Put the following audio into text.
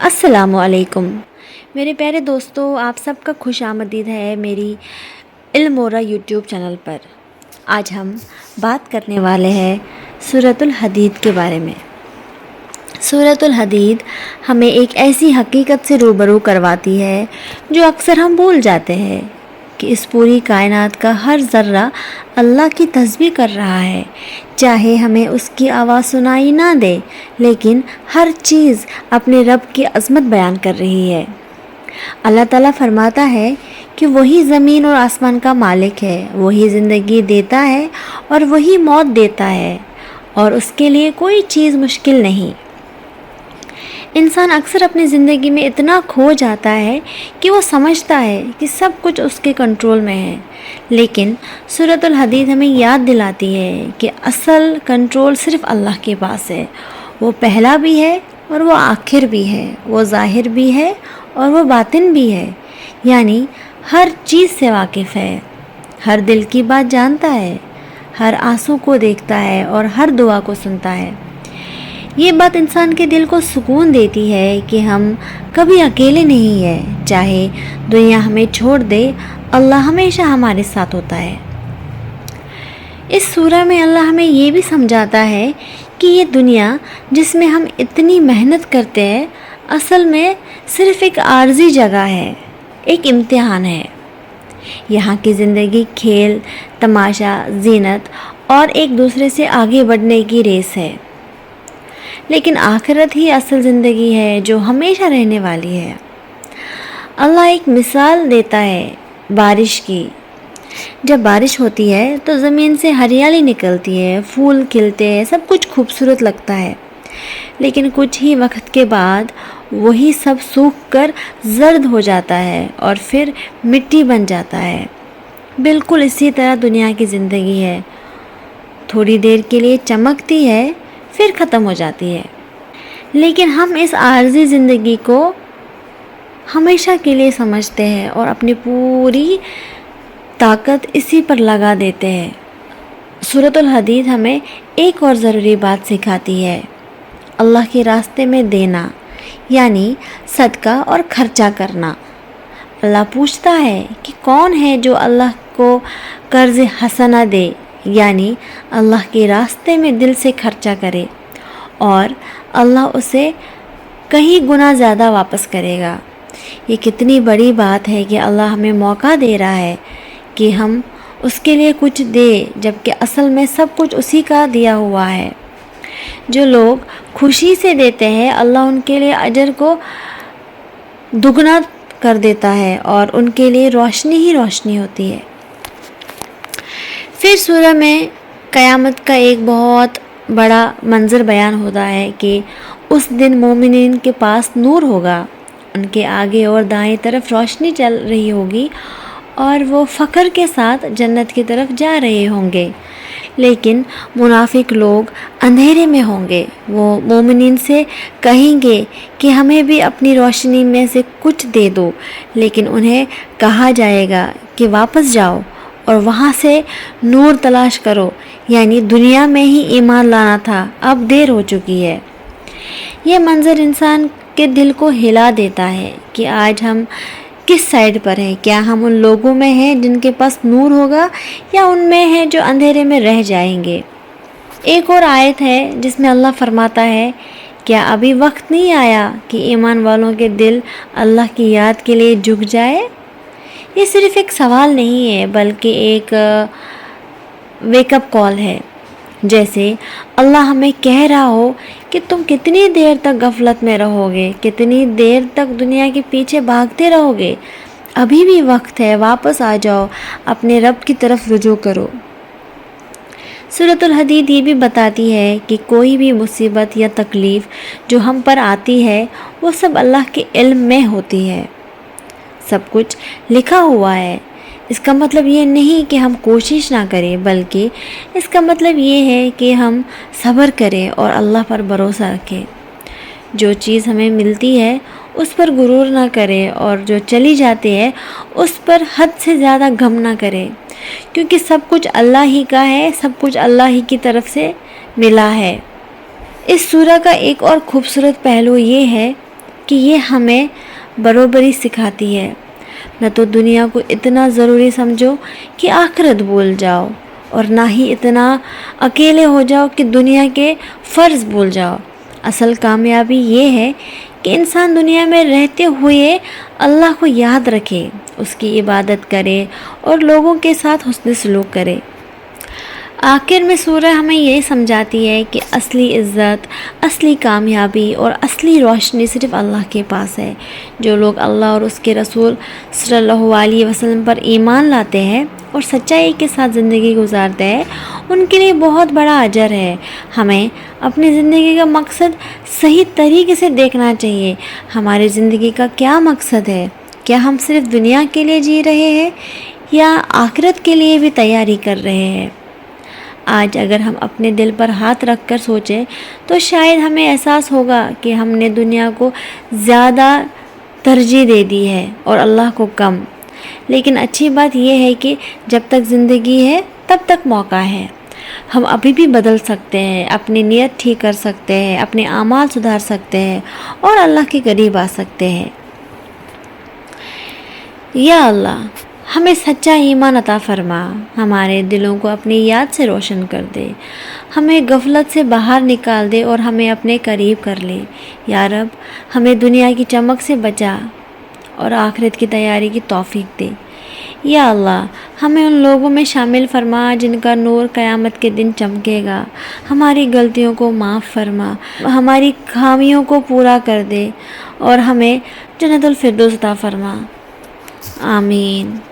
السلام علیکم میرے پیارے دوستو، آپ سب کا خوش آمدید ہے میری علمورا یوٹیوب چینل پر۔ آج ہم بات کرنے والے ہیں سورۃ الحدید کے بارے میں۔ سورۃ الحدید ہمیں ایک ایسی حقیقت سے روبرو کرواتی ہے جو اکثر ہم بھول جاتے ہیں کہ اس پوری کائنات کا ہر ذرہ اللہ کی تسبیح کر رہا ہے، چاہے ہمیں اس کی آواز سنائی نہ دے، لیکن ہر چیز اپنے رب کی عظمت بیان کر رہی ہے۔ اللہ تعالیٰ فرماتا ہے کہ وہی زمین اور آسمان کا مالک ہے، وہی زندگی دیتا ہے اور وہی موت دیتا ہے، اور اس کے لیے کوئی چیز مشکل نہیں۔ انسان اکثر اپنی زندگی میں اتنا کھو جاتا ہے کہ وہ سمجھتا ہے کہ سب کچھ اس کے کنٹرول میں ہے، لیکن سورۃ الحدید ہمیں یاد دلاتی ہے کہ اصل کنٹرول صرف اللہ کے پاس ہے۔ وہ پہلا بھی ہے اور وہ آخر بھی ہے، وہ ظاہر بھی ہے اور وہ باطن بھی ہے، یعنی ہر چیز سے واقف ہے، ہر دل کی بات جانتا ہے، ہر آنسو کو دیکھتا ہے اور ہر دعا کو سنتا ہے۔ یہ بات انسان کے دل کو سکون دیتی ہے کہ ہم کبھی اکیلے نہیں ہیں، چاہے دنیا ہمیں چھوڑ دے، اللہ ہمیشہ ہمارے ساتھ ہوتا ہے۔ اس سورہ میں اللہ ہمیں یہ بھی سمجھاتا ہے کہ یہ دنیا جس میں ہم اتنی محنت کرتے ہیں، اصل میں صرف ایک عارضی جگہ ہے، ایک امتحان ہے۔ یہاں کی زندگی کھیل، تماشا، زینت اور ایک دوسرے سے آگے بڑھنے کی ریس ہے، لیکن آخرت ہی اصل زندگی ہے جو ہمیشہ رہنے والی ہے۔ اللہ ایک مثال دیتا ہے بارش کی۔ جب بارش ہوتی ہے تو زمین سے ہریالی نکلتی ہے، پھول کھلتے ہیں، سب کچھ خوبصورت لگتا ہے، لیکن کچھ ہی وقت کے بعد وہی سب سوکھ کر زرد ہو جاتا ہے اور پھر مٹی بن جاتا ہے۔ بالکل اسی طرح دنیا کی زندگی ہے، تھوڑی دیر کے لیے چمکتی ہے، پھر ختم ہو جاتی ہے، لیکن ہم اس عارضی زندگی کو ہمیشہ کے لیے سمجھتے ہیں اور اپنی پوری طاقت اسی پر لگا دیتے ہیں۔ سورۃ الحدید ہمیں ایک اور ضروری بات سکھاتی ہے، اللہ کے راستے میں دینا، یعنی صدقہ اور خرچہ کرنا۔ اللہ پوچھتا ہے کہ کون ہے جو اللہ کو قرض حسنہ دے، یعنی اللہ کے راستے میں دل سے خرچہ کرے، اور اللہ اسے کہیں گنا زیادہ واپس کرے گا۔ یہ کتنی بڑی بات ہے کہ اللہ ہمیں موقع دے رہا ہے کہ ہم اس کے لیے کچھ دے، جبکہ اصل میں سب کچھ اسی کا دیا ہوا ہے۔ جو لوگ خوشی سے دیتے ہیں، اللہ ان کے لیے اجر کو دگنا کر دیتا ہے اور ان کے لیے روشنی ہی روشنی ہوتی ہے۔ پھر سورہ میں قیامت کا ایک بہت بڑا منظر بیان ہوتا ہے کہ اس دن مومنین کے پاس نور ہوگا، ان کے آگے اور دائیں طرف روشنی چل رہی ہوگی اور وہ فخر کے ساتھ جنت کی طرف جا رہے ہوں گے، لیکن منافق لوگ اندھیرے میں ہوں گے۔ وہ مومنین سے کہیں گے کہ ہمیں بھی اپنی روشنی میں سے کچھ دے دو، لیکن انہیں کہا جائے گا کہ واپس جاؤ اور وہاں سے نور تلاش کرو، یعنی دنیا میں ہی ایمان لانا تھا، اب دیر ہو چکی ہے۔ یہ منظر انسان کے دل کو ہلا دیتا ہے کہ آج ہم کس سائڈ پر ہیں، کیا ہم ان لوگوں میں ہیں جن کے پاس نور ہوگا یا ان میں ہیں جو اندھیرے میں رہ جائیں گے۔ ایک اور آیت ہے جس میں اللہ فرماتا ہے، کیا ابھی وقت نہیں آیا کہ ایمان والوں کے دل اللہ کی یاد کے لیے جھک جائے؟ یہ صرف ایک سوال نہیں ہے بلکہ ایک ویک اپ کال ہے، جیسے اللہ ہمیں کہہ رہا ہو کہ تم کتنی دیر تک غفلت میں رہو گے، کتنی دیر تک دنیا کے پیچھے بھاگتے رہو گے، ابھی بھی وقت ہے، واپس آ جاؤ، اپنے رب کی طرف رجوع کرو۔ سورۃ الحدید یہ بھی بتاتی ہے کہ کوئی بھی مصیبت یا تکلیف جو ہم پر آتی ہے وہ سب اللہ کے علم میں ہوتی ہے، سب کچھ لکھا ہوا ہے۔ اس کا مطلب یہ نہیں کہ ہم کوشش نہ کریں، بلکہ اس کا مطلب یہ ہے کہ ہم صبر کریں اور اللہ پر بھروسہ رکھیں۔ جو چیز ہمیں ملتی ہے اس پر غرور نہ کریں، اور جو چلی جاتی ہے اس پر حد سے زیادہ غم نہ کریں، کیونکہ سب کچھ اللہ ہی کا ہے، سب کچھ اللہ ہی کی طرف سے ملا ہے۔ اس سورہ کا ایک اور خوبصورت پہلو یہ ہے کہ یہ ہمیں برابری سکھاتی ہے۔ نہ تو دنیا کو اتنا ضروری سمجھو کہ آخرت بھول جاؤ، اور نہ ہی اتنا اکیلے ہو جاؤ کہ دنیا کے فرض بھول جاؤ۔ اصل کامیابی یہ ہے کہ انسان دنیا میں رہتے ہوئے اللہ کو یاد رکھے، اس کی عبادت کرے اور لوگوں کے ساتھ حسن سلوک کرے۔ آخر میں سورہ ہمیں یہ سمجھاتی ہے کہ اصلی عزت، اصلی کامیابی اور اصلی روشنی صرف اللہ کے پاس ہے۔ جو لوگ اللہ اور اس کے رسول صلی اللہ علیہ وسلم پر ایمان لاتے ہیں اور سچائی کے ساتھ زندگی گزارتے ہیں، ان کے لیے بہت بڑا اجر ہے۔ ہمیں اپنی زندگی کا مقصد صحیح طریقے سے دیکھنا چاہیے۔ ہماری زندگی کا کیا مقصد ہے؟ کیا ہم صرف دنیا کے لیے جی رہے ہیں یا آخرت کے لیے بھی تیاری کر رہے ہیں؟ آج اگر ہم اپنے دل پر ہاتھ رکھ کر سوچیں تو شاید ہمیں احساس ہوگا کہ ہم نے دنیا کو زیادہ ترجیح دے دی ہے اور اللہ کو کم۔ لیکن اچھی بات یہ ہے کہ جب تک زندگی ہے تب تک موقع ہے۔ ہم ابھی بھی بدل سکتے ہیں، اپنی نیت ٹھیک کر سکتے ہیں، اپنے اعمال سدھار سکتے ہیں اور اللہ کے قریب آ سکتے ہیں۔ یا اللہ، ہمیں سچا ایمان عطا فرما، ہمارے دلوں کو اپنی یاد سے روشن کر دے، ہمیں غفلت سے باہر نکال دے اور ہمیں اپنے قریب کر لے۔ یا رب، ہمیں دنیا کی چمک سے بچا اور آخرت کی تیاری کی توفیق دے۔ یا اللہ، ہمیں ان لوگوں میں شامل فرما جن کا نور قیامت کے دن چمکے گا۔ ہماری غلطیوں کو معاف فرما، ہماری خامیوں کو پورا کر دے اور ہمیں جنت الفردوس عطا فرما۔ آمین۔